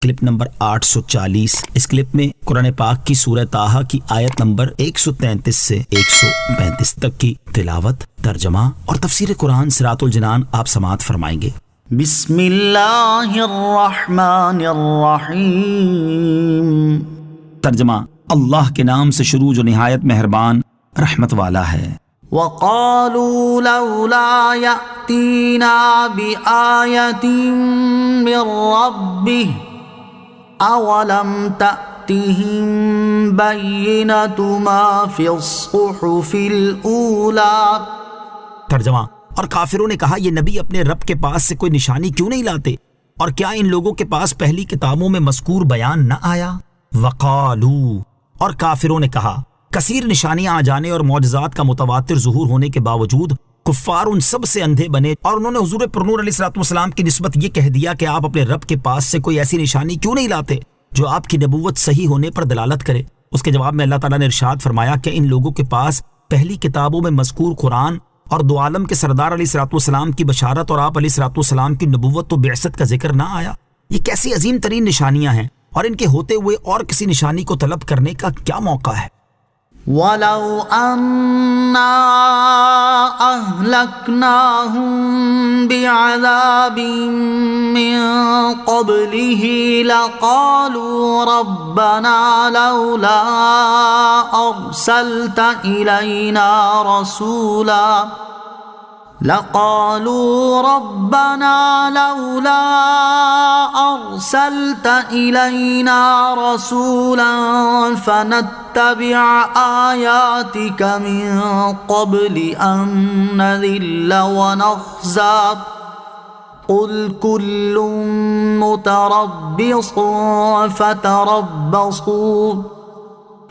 Clip number 840۔ اس clip میں قرآن پاک کی سورہ طٰہٰ کی آیت نمبر 133 سے 135 تک کی تلاوت، ترجمہ اور تفسیر قرآن صراط الجنان آپ سماعت فرمائیں گے۔ بسم اللہ الرحمن الرحیم۔ ترجمہ: اللہ کے نام سے شروع جو نہایت مہربان رحمت والا ہے۔ وَقَالُوا لَوْلَا يَأْتِينَا بِآيَةٍ مِّن رَّبِّهِ أَوَلَمْ تَأْتِهِم بَيِّنَةُ مَا فِي الصُّحُفِ الْأُولَىٰ۔ ترجمہ: اور کافروں نے کہا یہ نبی اپنے رب کے پاس سے کوئی نشانی کیوں نہیں لاتے، اور کیا ان لوگوں کے پاس پہلی کتابوں میں مذکور بیان نہ آیا؟ وقالو، اور کافروں نے کہا، کثیر نشانیاں آ جانے اور معجزات کا متواتر ظہور ہونے کے باوجود کفار ان سب سے اندھے بنے، اور انہوں نے حضور پرنور علیہ السلام کی نسبت یہ کہہ دیا کہ آپ اپنے رب کے پاس سے کوئی ایسی نشانی کیوں نہیں لاتے جو آپ کی نبوت صحیح ہونے پر دلالت کرے۔ اس کے جواب میں اللہ تعالیٰ نے ارشاد فرمایا کہ ان لوگوں کے پاس پہلی کتابوں میں مذکور قرآن اور دو عالم کے سردار علیہ السلام کی بشارت اور آپ علیہ السلام کی نبوت و بعثت کا ذکر نہ آیا۔ یہ کیسی عظیم ترین نشانیاں ہیں، اور ان کے ہوتے ہوئے اور کسی نشانی کو طلب کرنے کا کیا موقع ہے؟ وَلَوْ أَنَّا أَهْلَكْنَاهُمْ بِعَذَابٍ مِّن قَبْلِهِ لَقَالُوا رَبَّنَا لَوْلَا أَرْسَلْتَ إِلَيْنَا رَسُولًا فَنَتَّبِعَ آيَاتِكَ مِن قَبْلِ أَن نَّذِلَّ وَنَخْزَىٰ قُلْ كُلٌّ مُّتَرَبِّصٌ فَتَرَبَّصُوا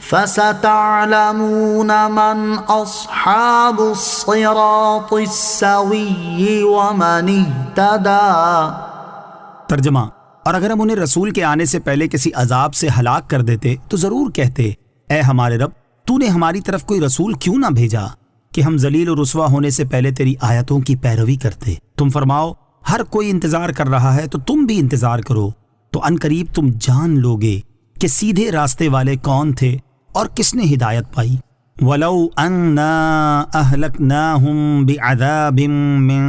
فَسَتَعْلَمُونَ مَنْ أَصْحَابُ الصِّرَاطِ السَّوِيِّ وَمَنِ اهْتَدَىٰ۔ ترجمہ: اور اگر ہم انہیں رسول کے آنے سے پہلے کسی عذاب سے ہلاک کر دیتے تو ضرور کہتے، اے ہمارے رب، تو نے ہماری طرف کوئی رسول کیوں نہ بھیجا کہ ہم ذلیل و رسوا ہونے سے پہلے تیری آیتوں کی پیروی کرتے۔ تم فرماؤ، ہر کوئی انتظار کر رہا ہے تو تم بھی انتظار کرو، تو عنقریب تم جان لوگے کہ سیدھے راستے والے کون تھے اور کس نے ہدایت پائی۔ وَلَوْ أَنَّا أَهْلَكْنَاهُمْ بِعَذَابٍ مِّن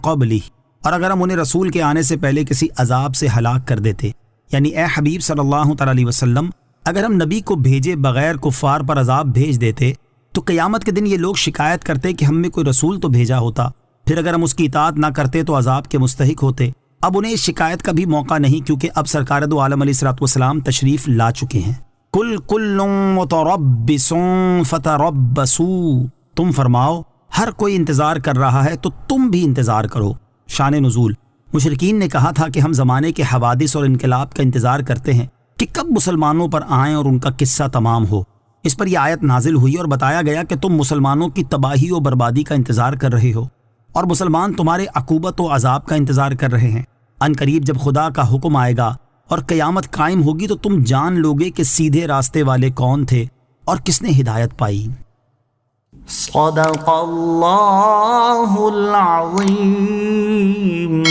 قَبْلِهِ، اور اگر ہم انہیں رسول کے آنے سے پہلے کسی عذاب سے ہلاک کر دیتے، یعنی اے حبیب صلی اللہ تعالی علیہ وسلم، اگر ہم نبی کو بھیجے بغیر کفار پر عذاب بھیج دیتے تو قیامت کے دن یہ لوگ شکایت کرتے کہ ہم میں کوئی رسول تو بھیجا ہوتا، پھر اگر ہم اس کی اطاعت نہ کرتے تو عذاب کے مستحق ہوتے۔ اب انہیں اس شکایت کا بھی موقع نہیں، کیونکہ اب سرکار دو عالم علیہ السلام تشریف لا چکے ہیں۔ کل کل متربص فتربصوا، تم فرماؤ ہر کوئی انتظار کر رہا ہے تو تم بھی انتظار کرو۔ شان نزول: مشرکین نے کہا تھا کہ ہم زمانے کے حوادث اور انقلاب کا انتظار کرتے ہیں کہ کب مسلمانوں پر آئیں اور ان کا قصہ تمام ہو۔ اس پر یہ آیت نازل ہوئی اور بتایا گیا کہ تم مسلمانوں کی تباہی و بربادی کا انتظار کر رہے ہو، اور مسلمان تمہارے عقوبت و عذاب کا انتظار کر رہے ہیں۔ ان قریب جب خدا کا حکم آئے گا اور قیامت قائم ہوگی تو تم جان لوگے کہ سیدھے راستے والے کون تھے اور کس نے ہدایت پائی۔ صدق اللہ العظیم۔